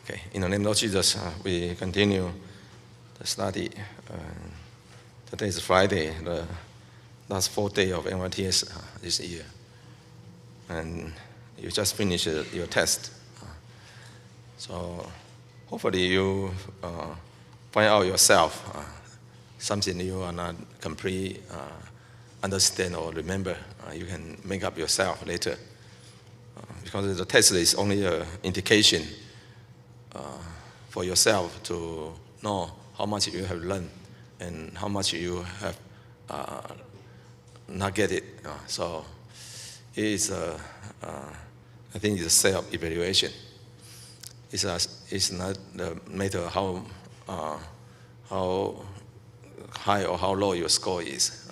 Okay, in the name of Jesus, we continue the study. Today is Friday, the last 4th day of NYTS this year. And you just finished your test. So hopefully you find out yourself something you are not completely understand or remember. You can make up yourself later. Because the test is only an indication for yourself to know how much you have learned and how much you have not get it. So it is, I think it's a self-evaluation. It's not the matter how high or how low your score is.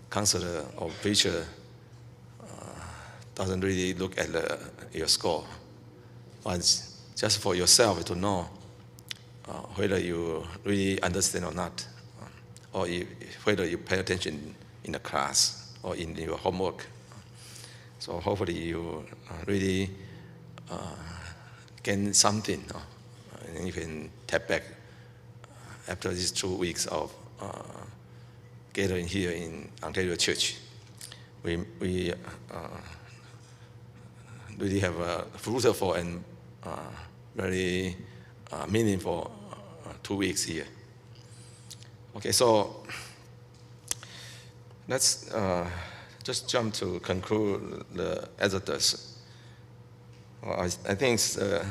Counselor or preacher doesn't really look at your score, but just for yourself to know whether you really understand or not, or whether you pay attention in the class or in your homework. So hopefully you really gain something, and you can tap back after these 2 weeks of gathering here in Ontario Church. We really have a fruitful and very meaningful 2 weeks here. Okay, so let's just jump to conclude the Exodus. Well, I think the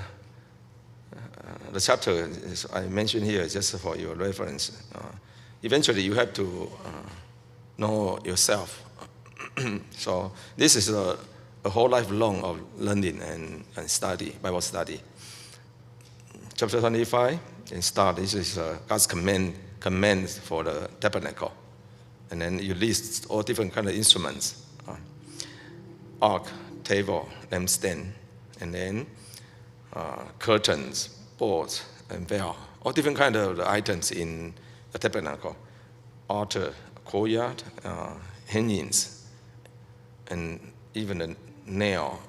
chapter I mentioned here just for your reference. Eventually, you have to know yourself. So this is a whole life long of learning and study, Bible study. Chapter 25, and start, this is God's commands for the tabernacle. And then you list all different kind of instruments. Ark, table, lampstand, and then curtains, boards, and veil. All different kind of items in the tabernacle. Altar, courtyard, hangings, and even the nail.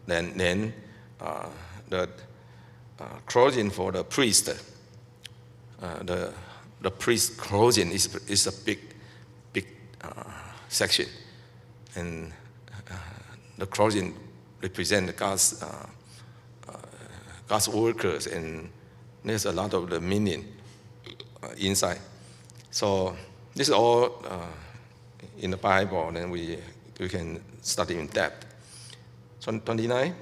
Then the clothing for the priest. The priest clothing is a big section, and the clothing represent God's workers, and there's a lot of the meaning inside. So this is all in the Bible, and we can study in depth. So 29,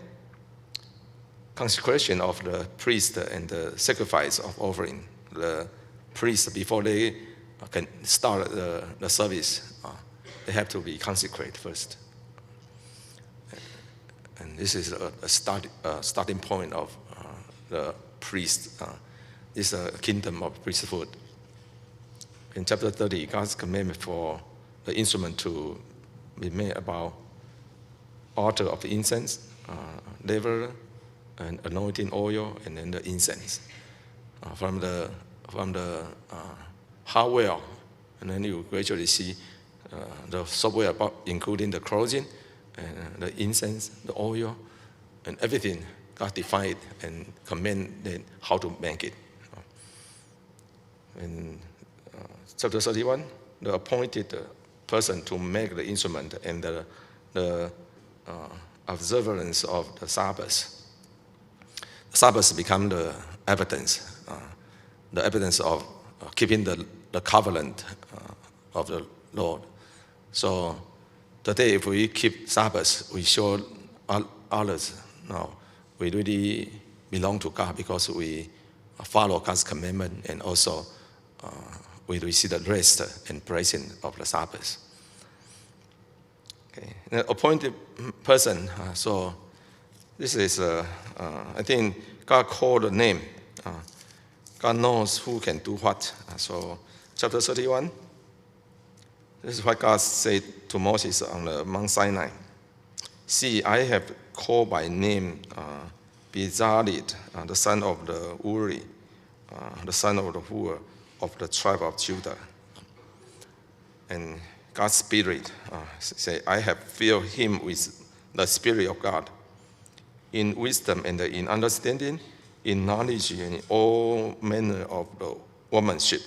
consecration of the priest and the sacrifice of offering. The priest, before they can start the service, they have to be consecrated first. And this is a starting point of the priest. This is a kingdom of priesthood. In chapter 30, God's commandment for the instrument to be made about altar of the incense, laver, and anointing oil, and then the incense. From the hardware, and then you gradually see the software about including the clothing, and the incense, the oil, and everything. God defined and commanded how to make it. In chapter 31, the appointed person to make the instrument and the observance of the Sabbath. The Sabbath become the evidence of keeping the covenant of the Lord. So today, if we keep Sabbath, we show others now we really belong to God because we follow God's commandment, and also we receive the rest and blessing of the Sabbath. Okay, the appointed person. So this is, I think God called the name. God knows who can do what. So chapter 31, this is what God said to Moses on the Mount Sinai. See, I have called by name Bezalel, the son of the Uri, the son of the Hur, of the tribe of Judah. And God's Spirit say, I have filled him with the Spirit of God. in wisdom and in understanding, in knowledge, and in all manner of workmanship.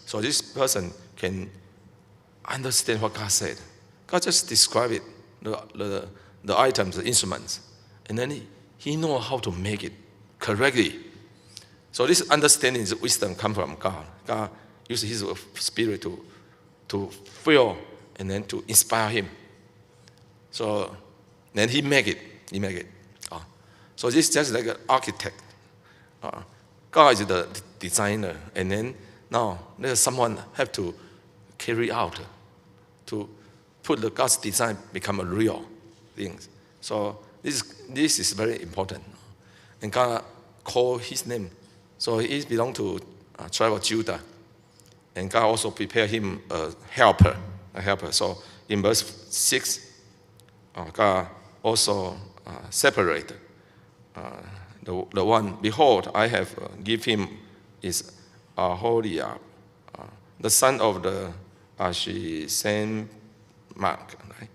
So this person can understand what God said. God just described it, the items, the instruments, and then he knows how to make it correctly. So this understanding, this wisdom comes from God. God uses his spirit to fill and then to inspire him. So then he make it. So this is just like an architect. God is the designer, and then now there's someone have to carry out to put the God's design become a real thing. So this is very important. And God called his name. So he belonged to tribe of Judah. And God also prepared him a helper. So in verse 6, God also separated the one. Behold, I have given him is Aholiab, the son of the Ashisenmark, right?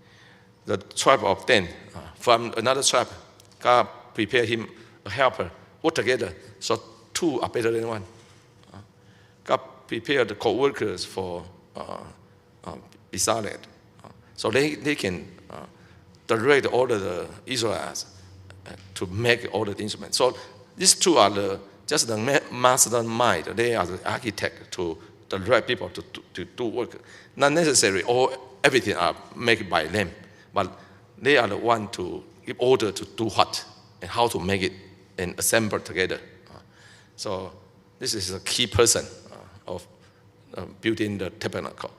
The tribe of Dan. From another tribe, God prepared him a helper. Work together, so two are better than one. God prepared the co-workers for Bezalel, so they can direct all of the Israelites to make all the instruments. So these two are just the mastermind. They are the architect to direct people to do work. Not necessarily everything are made by them, but they are the one to give order to do what and how to make it and assemble together. So this is a key person of building the tabernacle.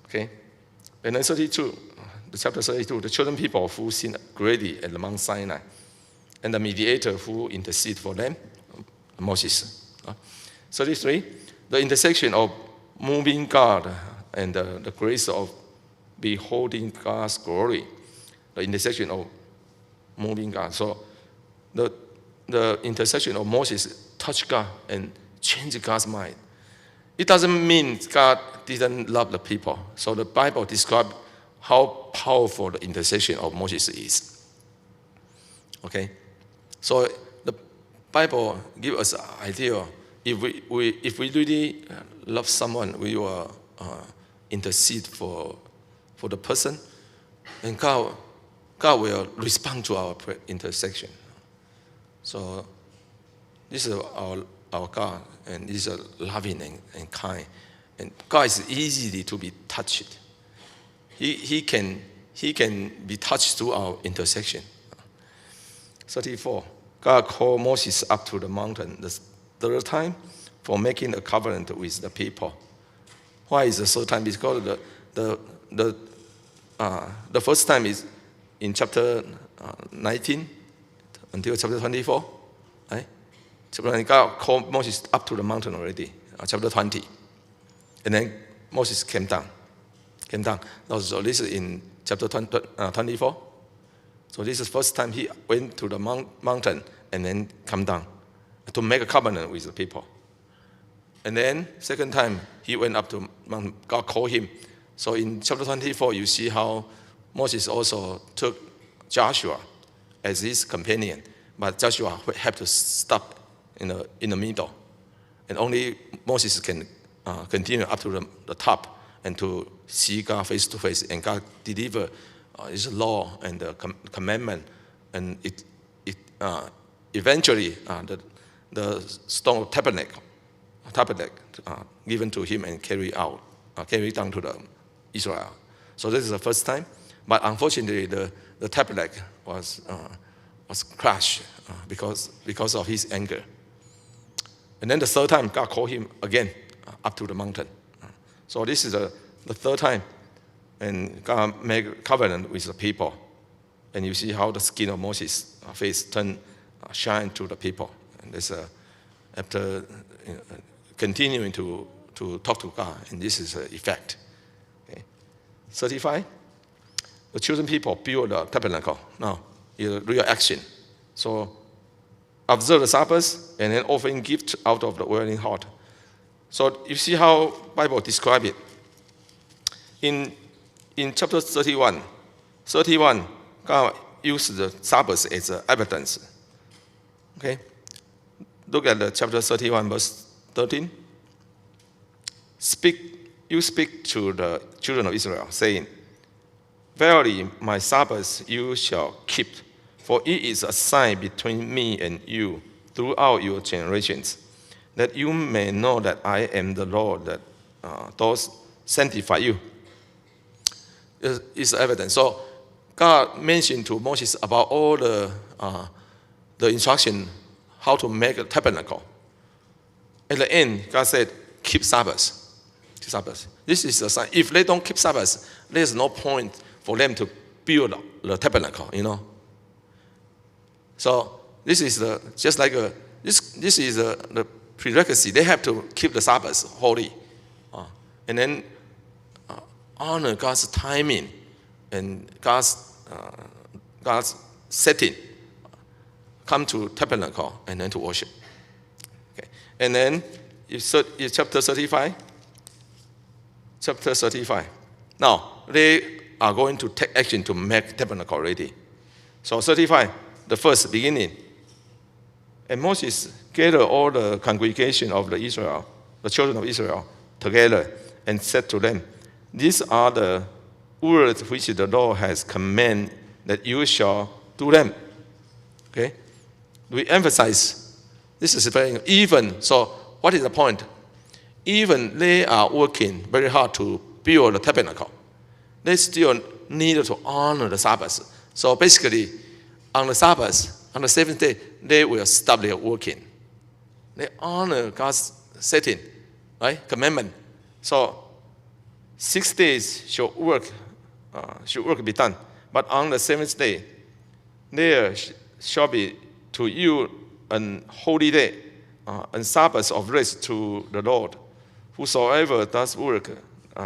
Okay, and then 32, the chapter 32, the chosen people who sinned greatly at the Mount Sinai, and the mediator who intercede for them, Moses. 33, the intersection of moving God and the grace of beholding God's glory. The intersection of moving God. So the intersection of Moses touched God and changed God's mind. It doesn't mean God didn't love the people. So the Bible describes how powerful the intercession of Moses is. Okay? So the Bible gives us an idea. If we really love someone, we will intercede for the person, and God will respond to our intercession. So this is our God, and this is loving and kind. And God is easily to be touched. He can be touched through our intercession. 34, God called Moses up to the mountain the third time for making a covenant with the people. Why is the third time? Because the first time is in chapter 19 until chapter 24, right? God called Moses up to the mountain already, chapter 20. And then Moses came down. So this is in chapter 24. So this is the first time he went to the mountain and then come down to make a covenant with the people. And then second time he went up to mountain, God called him. So in chapter 24, you see how Moses also took Joshua as his companion, but Joshua had to stop in the middle, and only Moses can continue up to the top and to see God face to face, and God deliver His law and the commandment, and it eventually the stone of tabernacle given to him and carried down to the Israel. So this is the first time, but unfortunately the tabernacle was crushed because of his anger. And then the third time God called him again up to the mountain. So this is the third time, and God made a covenant with the people, and you see how the skin of Moses' face turned shine to the people. And this after continuing to talk to God, and this is the effect. Okay. 35, the chosen people build the tabernacle. Now, real action. So, observe the Sabbath and then offering gift out of the willing heart. So, you see how Bible describe it. In chapter 31, God used the Sabbath as evidence. Okay? Look at the chapter 31, verse 13. You speak to the children of Israel, saying, Verily, my Sabbath you shall keep, for it is a sign between me and you throughout your generations, that you may know that I am the Lord that does sanctify you. It's evidence. So God mentioned to Moses about all the instruction how to make a tabernacle. At the end, God said, keep Sabbath. Sabbath. This is a sign. If they don't keep Sabbath, there's no point for them to build the tabernacle, So this is the prerequisite. They have to keep the Sabbath holy, and then honor God's timing and God's setting. Come to tabernacle and then to worship. Okay. And then chapter 35. Chapter 35. Now, they are going to take action to make tabernacle ready. So 35, the first beginning. And Moses gathered all the congregation of the children of Israel, together, and said to them, These are the words which the Lord has commanded that you shall do them. Okay? We emphasize, this is very even. So what is the point? Even they are working very hard to build the tabernacle, they still need to honor the Sabbath. So basically, on the Sabbath, on the seventh day, they will stop their working. They honor God's setting, right? Commandment. So 6 days should work be done. But on the seventh day, there shall be to you an holy day, and Sabbath of rest to the Lord. Whosoever does work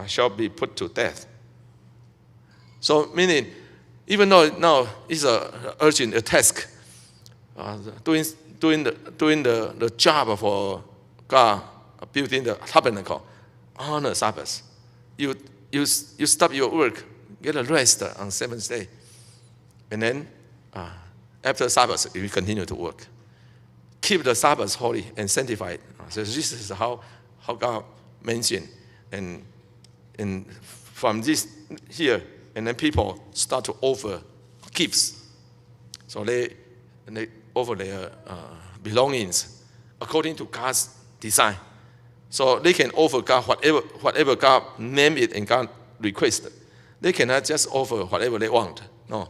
shall be put to death. So meaning, even though now it's a urgent task, doing the job for God, building the tabernacle, honor Sabbath. You stop your work, get a rest on seventh day, and then after Sabbath you continue to work. Keep the Sabbath holy and sanctified. So this is how God mentioned, and from this here, and then people start to offer gifts. So they offer their belongings according to God's design. So they can offer God whatever God named it and God requested. They cannot just offer whatever they want. No,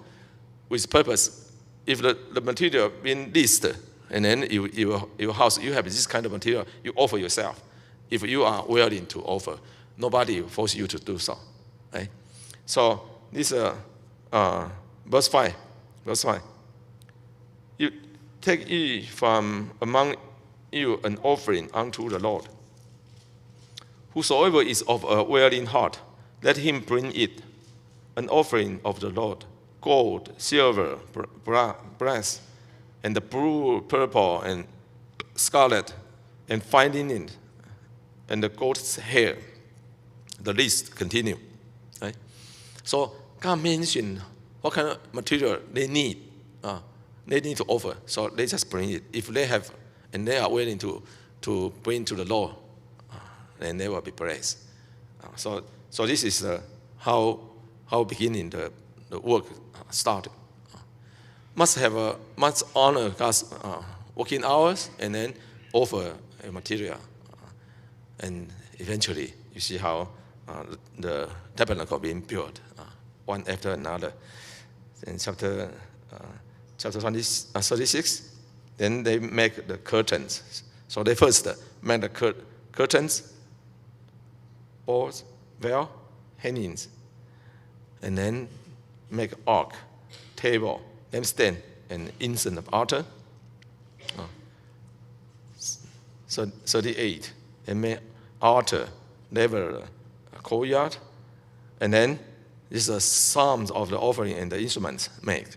with purpose. If the material being listed, and then your house, you have this kind of material, you offer yourself. If you are willing to offer, nobody will force you to do so. Right? So this verse 5. Verse 5. You take ye from among you an offering unto the Lord. Whosoever is of a willing heart, let him bring it, an offering of the Lord, gold, silver, brass, and the blue, purple, and scarlet, and fine linen, and the goat's hair. The list continue. Right? So God mentioned what kind of material they need. They need to offer, so they just bring it. If they have, and they are willing to bring to the Lord, then they will be praised. So this is how beginning the work started. Must honor God's working hours, and then offer a material, and eventually you see how the tabernacle being built one after another. In chapter 36, then they make the curtains. So they first make the curtains, boards, veil, hangings, and then make ark, table, lampstand, and incense of altar. So 38, and make altar, level, courtyard, and then this is the psalms of the offering and the instruments made.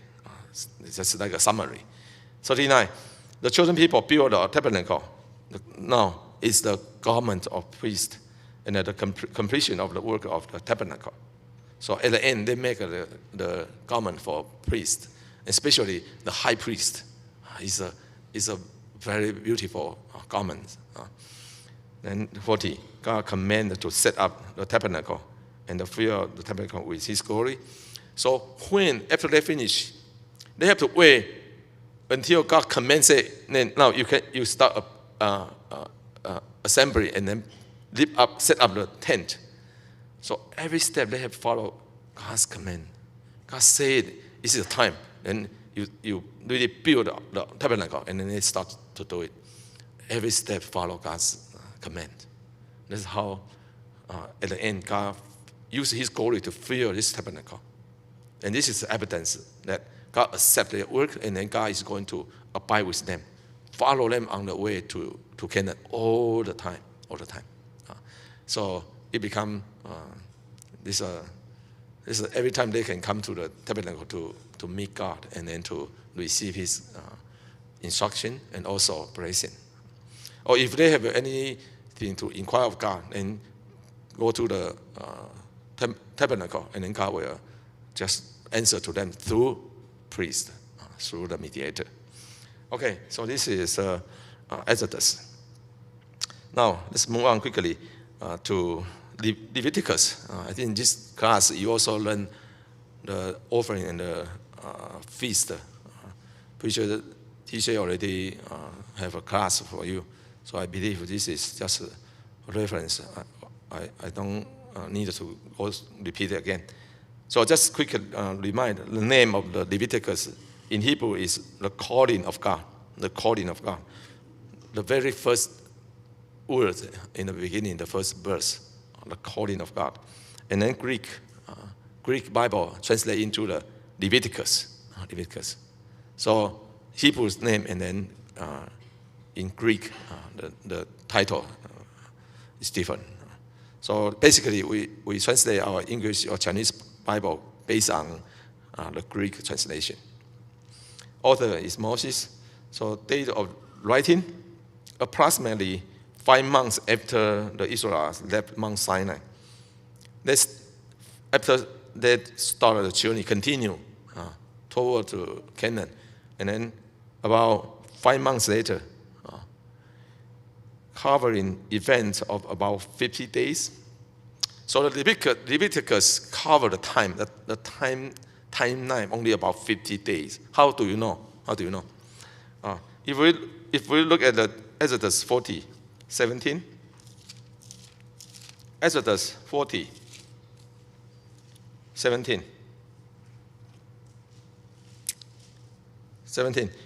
It's just like a summary. 39, the chosen people build a tabernacle. Now it's the garment of priest, and at the completion of the work of the tabernacle. So at the end, they make the garment for priest, especially the high priest. Is a very beautiful garment. Then 40, God commanded to set up the tabernacle and the fill the tabernacle with His glory. So after they finish, they have to wait until God commands it. Then now you start assembly and then set up the tent. So every step they have to follow God's command. God said, "This is the time," and you really build the tabernacle, and then they start to do it. Every step follow God's command. That's how, at the end, God used His glory to fill this tabernacle. And this is evidence that God accepts their work, and then God is going to abide with them, follow them on the way to Canaan all the time. So it becomes this every time they can come to the tabernacle to meet God and then to receive His instruction and also blessing. Or if they have anything to inquire of God, then go to the tabernacle, and then God will just answer to them through priest, through the mediator. Okay, so this is Exodus. Now let's move on quickly to Leviticus. I think in this class you also learn the offering and the feast. Preacher, teacher already have a class for you, so I believe this is just a reference. I don't need to repeat it again. So just quickly remind the name of the Leviticus in Hebrew is the calling of God. The calling of God. The very first word in the beginning, the first verse, the calling of God. And then Greek Bible translate into the Leviticus. So Hebrew's name, and then in Greek the title is different. So basically we translate our English or Chinese Bible based on the Greek translation. Author is Moses. So date of writing, approximately 5 months after the Israelites left Mount Sinai. After they started the journey, continue toward to Canaan. And then about 5 months later, covering events of about 50 days. So the Leviticus covered the time, the timeline only about 50 days. How do you know? If we look at the Exodus 40, 17, Exodus 40, 17.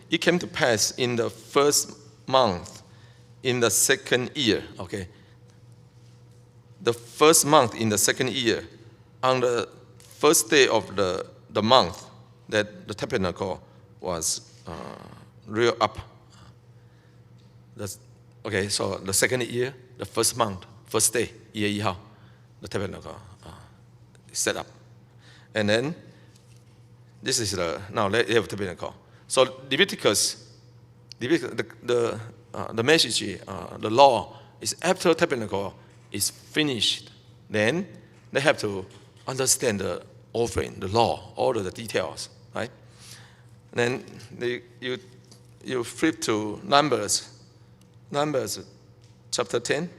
It came to pass in the first month, in the second year, okay? The first month in the second year, on the first day of the month, that the tabernacle was reared up. Okay, so the second year, the first month, first day, 1月1号, the tabernacle is set up. And then, this is now they have tabernacle. So Leviticus, the message, the law is after tabernacle is finished, then they have to understand the offering, the law, all of the details, right? And then you flip to Numbers chapter 10.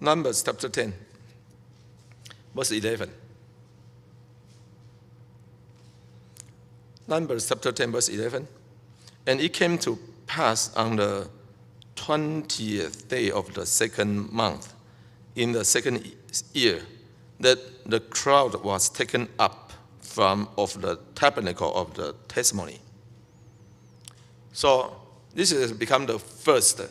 Numbers chapter 10, verse 11. Numbers chapter 10, verse 11. And it came to pass on the 20th day of the second month, in the second year, that the crowd was taken up of the tabernacle of the testimony. So this has become the first.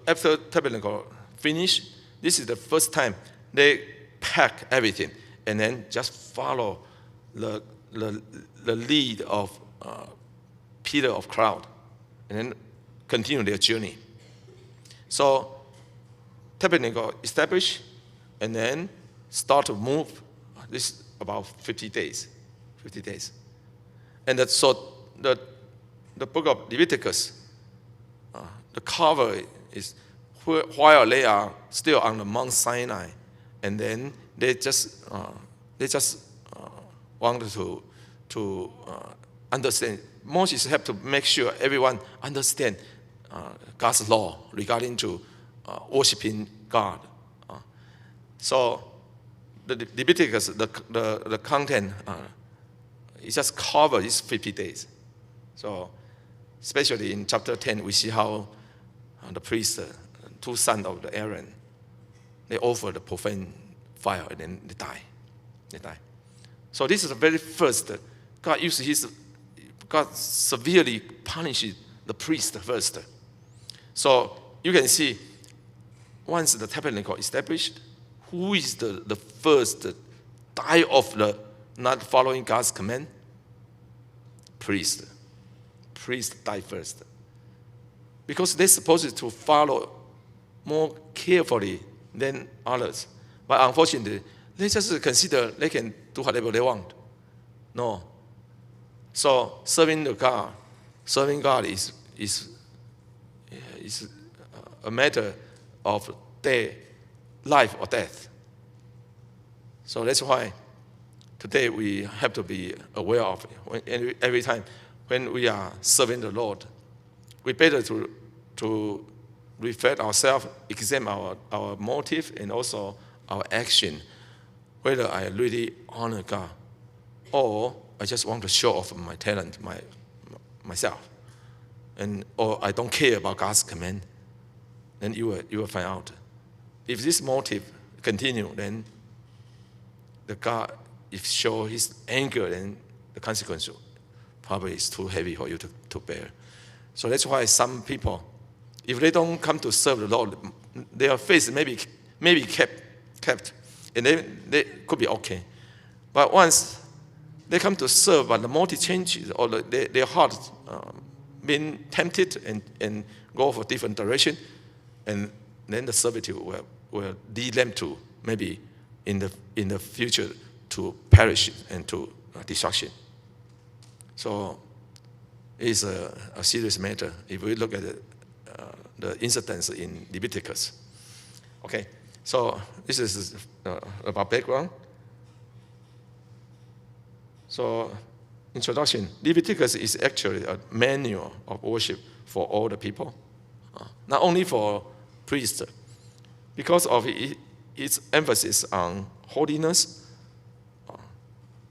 After tabernacle finished, this is the first time they pack everything and then just follow the lead of Peter of crowd, and then continue their journey. So tabernacle established, and then start to move. This is about 50 days. And so the book of Leviticus, the cover is while they are still on the Mount Sinai, and then they just wanted to understand. Moses have to make sure everyone understand God's law regarding to worshiping God. So the Leviticus, the content, it just covers these 50 days. So especially in chapter 10, we see how the priest, two sons of Aaron, they offer the profane fire and then they die. They die. So this is the very first. God severely punished the priest first. So you can see, once the tabernacle established, who is the first die of the not following God's command? Priest. Priest die first. Because they're supposed to follow more carefully than others. But unfortunately, they just consider they can do whatever they want. No. So serving God is a matter of their life or death. So that's why today we have to be aware of it. Every time when we are serving the Lord, we better to reflect ourselves, examine our motive and also our action, whether I really honor God or I just want to show off my talent, myself, or I don't care about God's command. Then you will find out. If this motive continue, then God, if show His anger, then the consequence probably is too heavy for you to bear. So that's why some people, if they don't come to serve the Lord, their faith may be kept, and they could be okay. But once they come to serve, but the motive changes, or their heart being tempted and go for different direction, and then the servitude will lead them to maybe in the future to perish and to destruction. So it's a serious matter if we look at the incidents in Leviticus. Okay, so this is about background. So introduction, Leviticus is actually a manual of worship for all the people, not only for priests, because of its emphasis on holiness,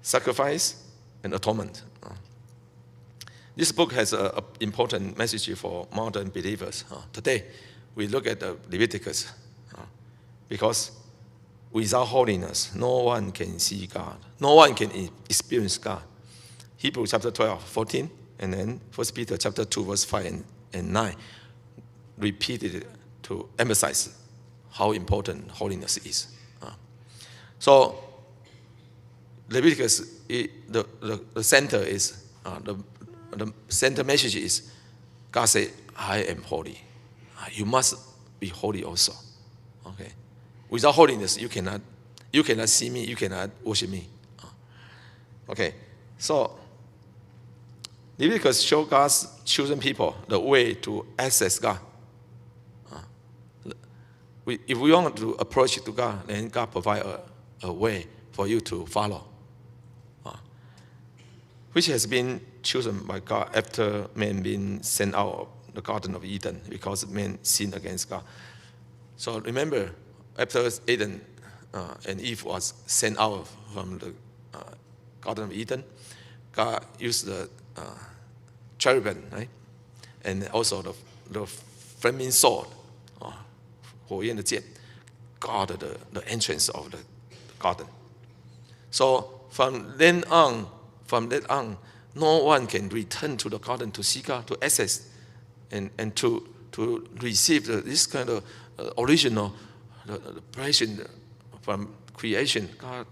sacrifice, and atonement. This book has an important message for modern believers. Today, we look at the Leviticus because without holiness, no one can see God. No one can experience God. Hebrews chapter 12, 14, and then 1 Peter chapter 2, verse 5 and 9 repeated to emphasize how important holiness is. So Leviticus, the center is, the center message is, God said, I am holy. You must be holy also. Okay. Without holiness, you cannot see me, you cannot worship me. Okay. So Leviticus shows God's chosen people the way to access God. If we want to approach to God, then God provides a way for you to follow, which has been chosen by God after man being sent out of the Garden of Eden because man sinned against God. So remember, after Adam and Eve was sent out from the Garden of Eden, God used the cherubim, right? And also the flaming sword, 火焰的剑, guarded the entrance of the garden. So from then on, no one can return to the garden to see God, to access, and to receive this kind of original the blessing from creation. God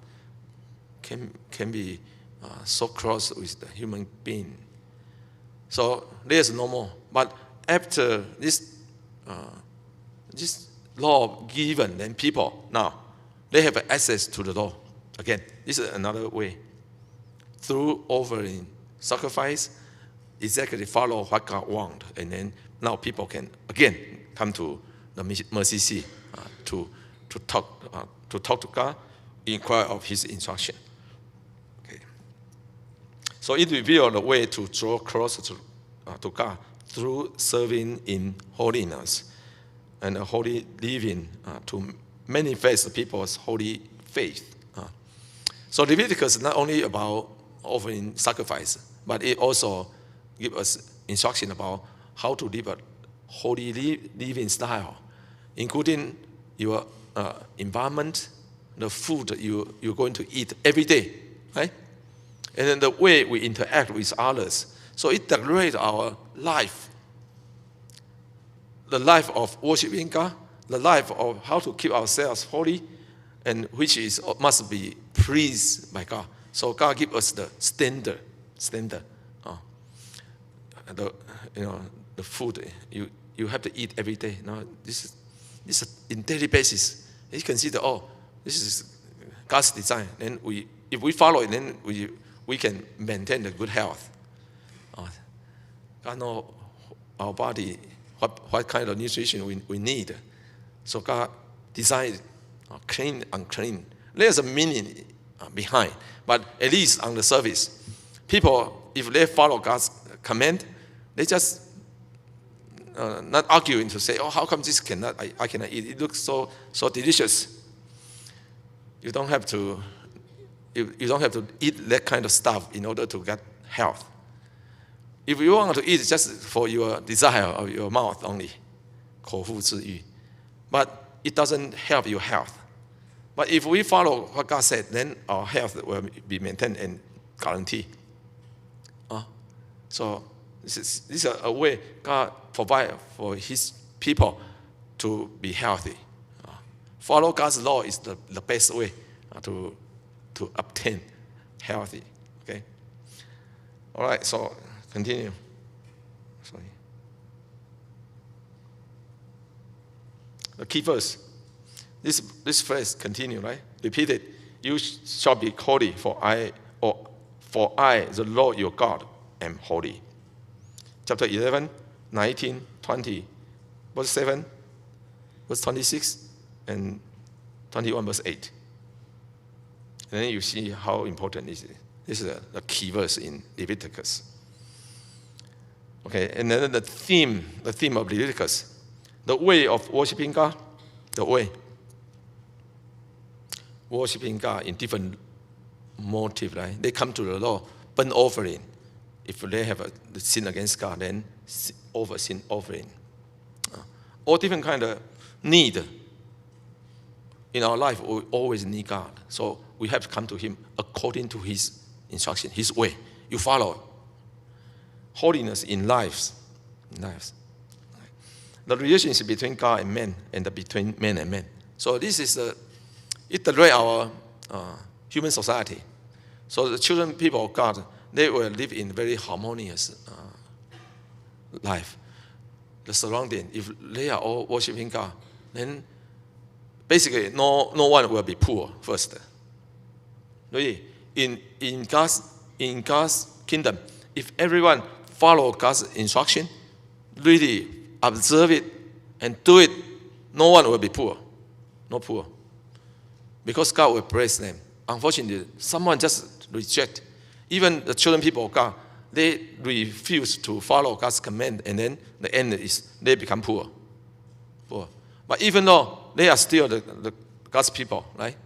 can be so close with the human being. So there's no more. But after this law given, then people now they have access to the law. Again, this is another way. Through offering sacrifice, exactly follow what God wants, and then now people can again come to the mercy seat to talk to God, inquire of His instruction. Okay. So it reveals the way to draw closer to God through serving in holiness and a holy living to manifest the people's holy faith. So Leviticus is not only about offering sacrifice, but it also gives us instruction about how to live a holy living style, including your environment, the food you're going to eat every day, right? And then the way we interact with others. So it directs our life, the life of worshiping God, the life of how to keep ourselves holy, and which must be pleased by God. So God gives us the standard. The food you have to eat every day. Now this is in daily basis. You consider, this is God's design. Then if we follow it, then we can maintain the good health. God knows our body, what kind of nutrition we need. So God designed clean, unclean. There's a meaning behind, but at least on the surface, people, if they follow God's command, they just not arguing to say, how come this I cannot eat? It looks so delicious. You don't have to eat that kind of stuff in order to get health. If you want to eat just for your desire of your mouth only, 口腹之欲, but it doesn't help your health. But if we follow what God said, then our health will be maintained and guaranteed. So this is a way God provides for His people to be healthy. Follow God's law is the best way to obtain healthy. Okay. All right. So continue. Sorry. The key verse. This phrase continue, right? Repeat it. You shall be holy, for I, the Lord your God, am holy. Chapter 11, 19, 20, verse 7, verse 26, and 21, verse 8. And then you see how important this is. This is the key verse in Leviticus. Okay, and then the theme of Leviticus, the way of worshiping God, the way. Worshiping God in different motives, right? They come to the Lord, burnt offering. If they have a sin against God, then sin offering. All different kind of need in our life. We always need God, so we have to come to Him according to His instruction, His way. You follow holiness in lives. The relationship between God and man, and between man and man. So this is it directs our human society. So the children, people of God, they will live in very harmonious life. The surrounding, if they are all worshiping God, then basically no one will be poor first. Really, in God's kingdom, if everyone follow God's instruction, really observe it and do it, no one will be poor. No poor. Because God will bless them. Unfortunately, someone just reject. Even the children people of God, they refuse to follow God's command, and then the end is they become poor. But even though they are still the God's people, right?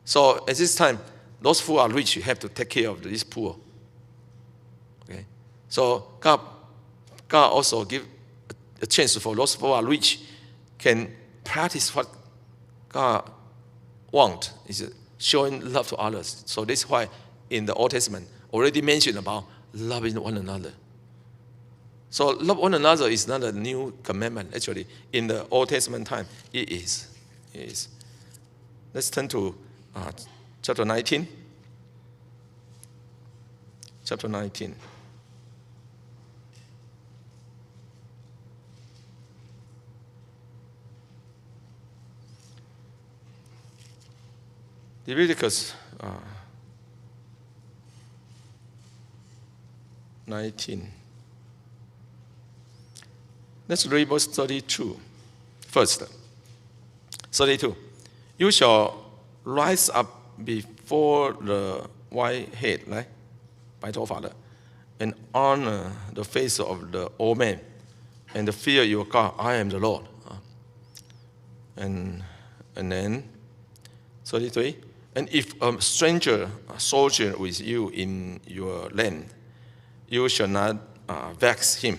So at this time, those who are rich have to take care of these poor. Okay? So God also give a chance for those who are rich can practice what God want, is showing love to others. So this is why in the Old Testament already mentioned about loving one another. So love one another is not a new commandment. Actually, in the Old Testament time, it is. Let's turn to chapter 19. Chapter 19. Leviticus 19. Let's read verse 32 first. 32. You shall rise up before the white head, right? 白头发的 and honor the face of the old man, and fear your God. I am the Lord. And then 33. And if a stranger sojourn with you in your land, you shall not vex him.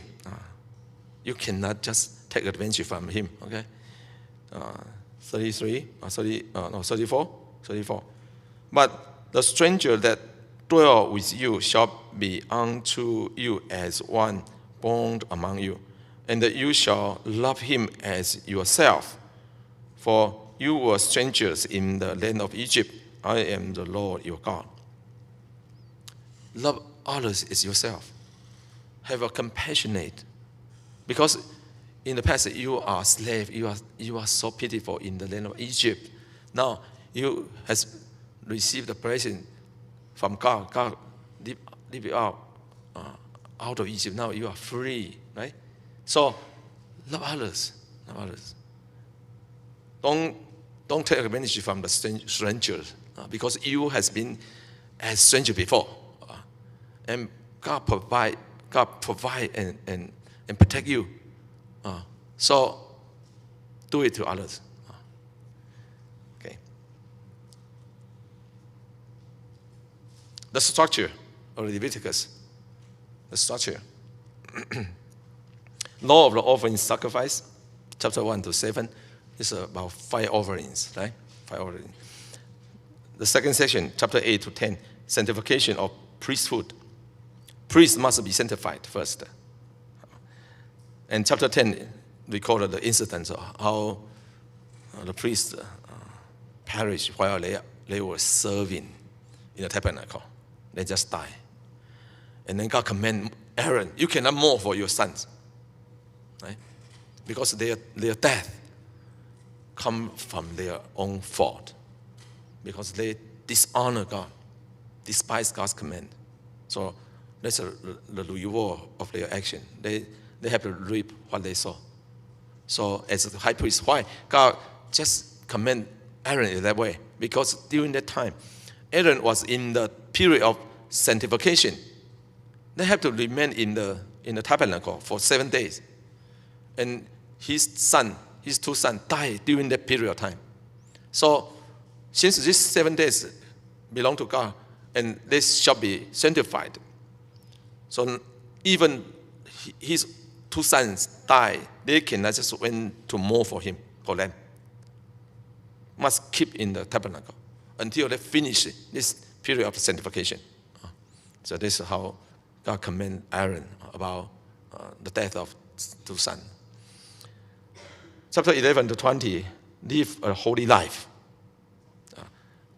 You cannot just take advantage from him. Okay. 34. But the stranger that dwell with you shall be unto you as one born among you, and that you shall love him as yourself. For you were strangers in the land of Egypt. I am the Lord your God. Love others as yourself. Have a compassionate, because in the past you are slave. You are so pitiful in the land of Egypt. Now you has received the blessing from God. God live you out of Egypt. Now you are free, right? So love others. Love others. Don't take advantage from the strangers, because you has been as stranger before, and God provide and protect you. So do it to others. Okay. The structure of Leviticus. The structure. Law of the offering sacrifice, chapter 1 to 7. It's about 5 offerings, right? 5 offerings. The second section, chapter 8 to 10, sanctification of priesthood. Priests must be sanctified first. And chapter 10 recorded the incidents of how the priests perished while they were serving in the tabernacle. They just died. And then God commanded Aaron, you cannot mourn for your sons, right? Because their death come from their own fault, because they dishonor God, despise God's command. So that's the reward of their action. They have to reap what they sow. So as the high priest, why God just command Aaron in that way? Because during that time, Aaron was in the period of sanctification. They have to remain in the tabernacle for 7 days, and his 2 sons died during that period of time. So since these 7 days belong to God, and they shall be sanctified, so even his 2 sons died, they cannot just went to mourn for them. Must keep in the tabernacle until they finish this period of sanctification. So this is how God commanded Aaron about the death of 2 sons. Chapter 11 to 20, live a holy life.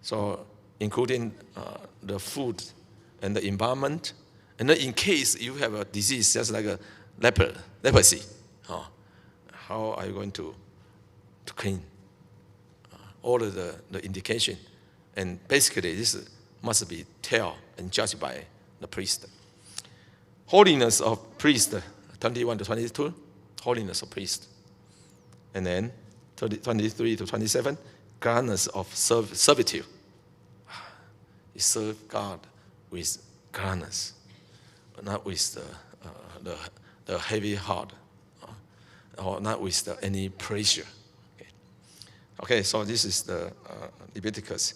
So including the food and the environment. And then in case you have a disease, just like a leprosy, how are you going to clean? All of the indication. And basically this must be taught and judged by the priest. Holiness of priest, 21 to 22, holiness of priest. And then 23 to 27, gladness of servitude. You serve God with gladness, not with the heavy heart, or not with any pressure. Okay, so this is the Leviticus.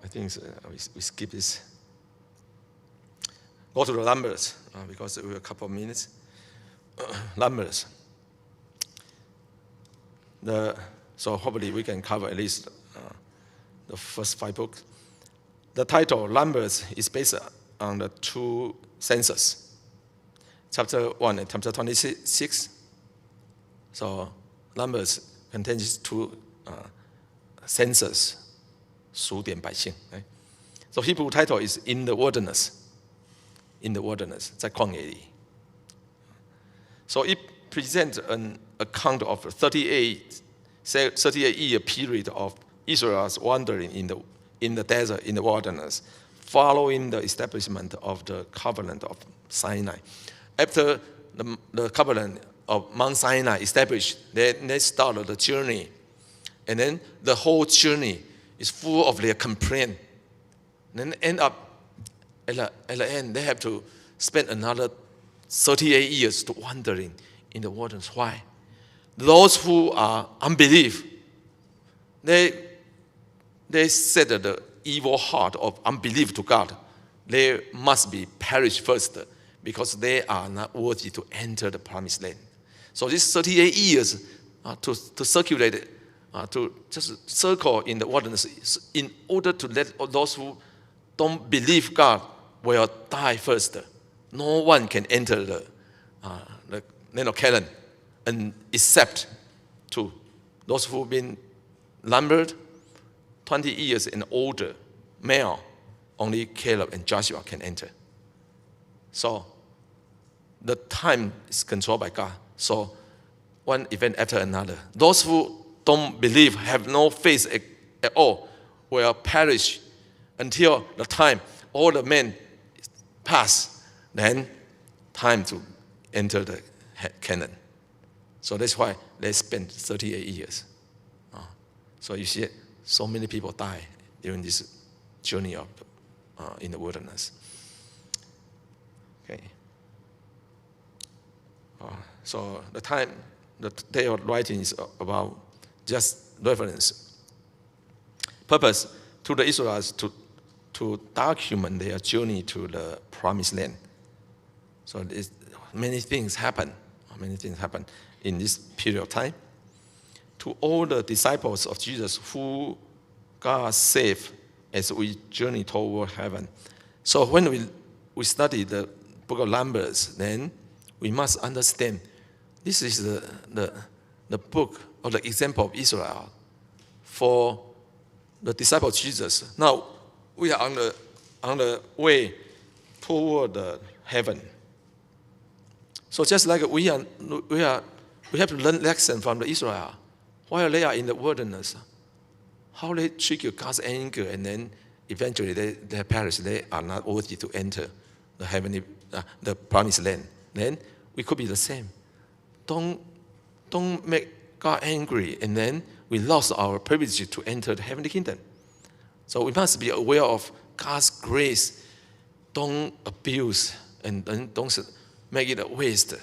I think we skip this. Go to the Numbers, because we have a couple of minutes. Numbers. So hopefully we can cover at least the first 5 books. The title, Numbers, is based on the 2 census. Chapter 1 and chapter 26. So Numbers contains 2 census, 数点百姓. Right? So Hebrew title is In the Wilderness. In the wilderness, 在旷野里. So it presents an account of 38-year period of Israel's wandering in the desert, in the wilderness, following the establishment of the covenant of Sinai. After the covenant of Mount Sinai established, they started the journey. And then the whole journey is full of their complaint. Then end up, at the end, they have to spend another 38 years to wandering in the wilderness. Why? Those who are unbelief, they set the evil heart of unbelief to God. They must be perished first because they are not worthy to enter the promised land. So these 38 years to circulate, to just circle in the wilderness in order to let those who don't believe God will die first. No one can enter the land of Canaan, and except to those who've been numbered 20 years and older, male, only Caleb and Joshua can enter. So the time is controlled by God. So one event after another. Those who don't believe, have no faith at all, will perish until the time all the men pass. Then time to enter the Canaan. So that's why they spent 38 years. So you see, so many people die during this journey of in the wilderness. Okay. So the day of writing is about just reference. Purpose to the Israelites to document their journey to the promised land. So many things happen. Many things happen in this period of time. To all the disciples of Jesus who God saved as we journey toward heaven. So when we study the book of Numbers, then we must understand this is the book or the example of Israel for the disciples of Jesus. Now we are on the way toward the heaven. So just like we have to learn lesson from the Israel while they are in the wilderness, how they trigger God's anger, and then eventually they perish. They are not worthy to enter the heavenly, the promised land. Then we could be the same. Don't make God angry, and then we lost our privilege to enter the heavenly kingdom. So we must be aware of God's grace. Don't abuse and don't make it a waste.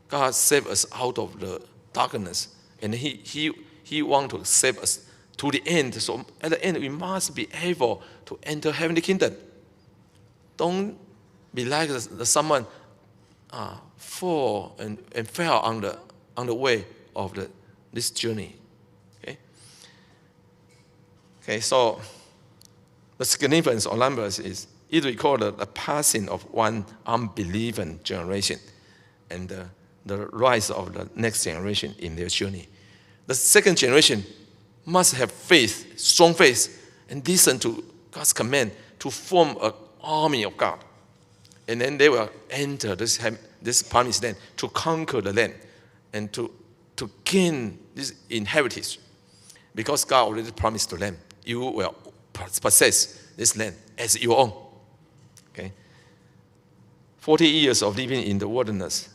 God saved us out of the darkness, and He wants to save us to the end. So at the end, we must be able to enter heavenly kingdom. Don't be like someone fall and fell on the way of this journey. Okay, so the significance of Numbers is it recorded the passing of one unbelieving generation and the rise of the next generation in their journey. The second generation must have faith, strong faith, and listen to God's command to form an army of God. And then they will enter this promised land to conquer the land and to gain this inheritance. Because God already promised to them, you will possess this land as your own. Okay? 40 years of living in the wilderness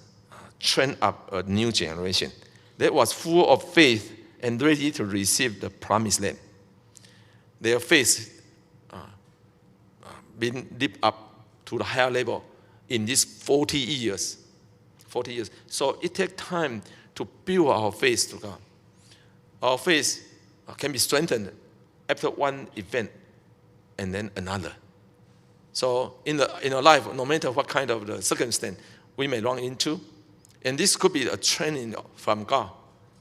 trained up a new generation that was full of faith and ready to receive the promised land. Their faith been lifted up to the higher level in these 40 years. 40 years. So it takes time to build our faith to God. Our faith can be strengthened after one event and then another. So in our life, no matter what kind of the circumstance we may run into, and this could be a training from God.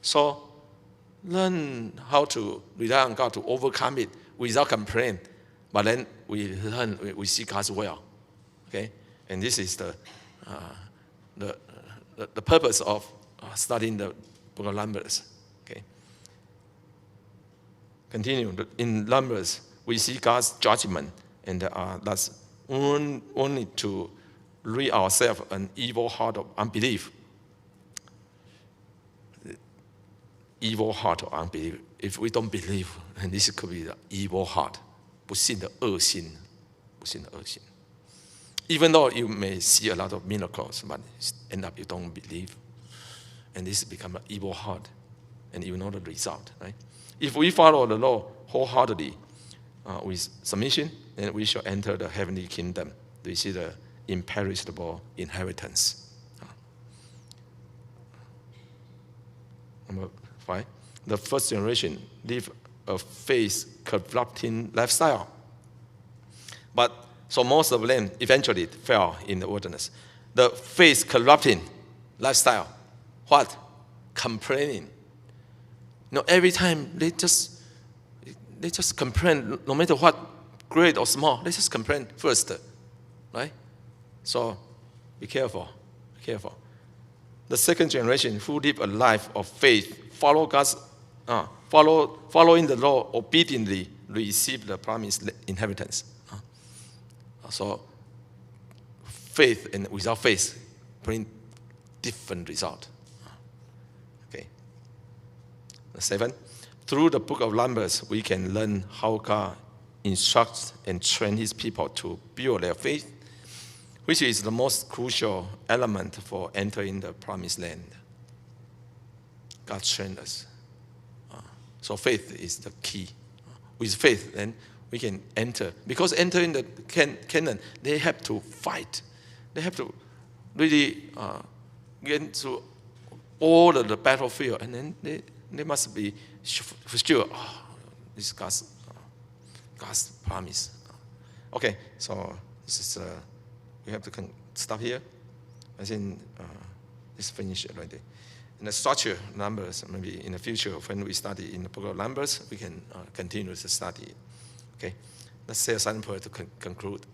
So learn how to rely on God to overcome it without complaint. But then we see God's will. Okay? And this is the purpose of studying the book of Numbers. Okay? Continue. In Numbers, we see God's judgment, and that's only to rid ourselves an evil heart of unbelief. Evil heart of unbelief. If we don't believe, then this could be the evil heart. 不信的恶心. Even though you may see a lot of miracles, but end up you don't believe. And this becomes an evil heart. And you know the result, right? If we follow the law wholeheartedly, with submission then we shall enter the heavenly kingdom. We see the imperishable inheritance. Number 5, the first generation live a faith-corrupting lifestyle. But so most of them eventually fell in the wilderness. The faith-corrupting lifestyle. What? Complaining. Every time they just complain, no matter what, great or small, they just complain first, right? So be careful, be careful. The second generation who live a life of faith, following the law, obediently receive the promised inheritance. So faith and without faith bring different result. Okay. 7, through the book of Numbers, we can learn how God instructs and trains his people to build their faith, which is the most crucial element for entering the promised land. God trains us. So faith is the key. With faith, then we can enter. Because entering the Canaan, they have to fight. They have to really get into all of the battlefield, and then they must be for sure. This is God's promise. Okay, so this is we have to stop here. I think it's finished already. And the structure numbers, maybe in the future when we study in the book of Numbers, we can continue to study it. Okay, let's say a silent prayer to conclude.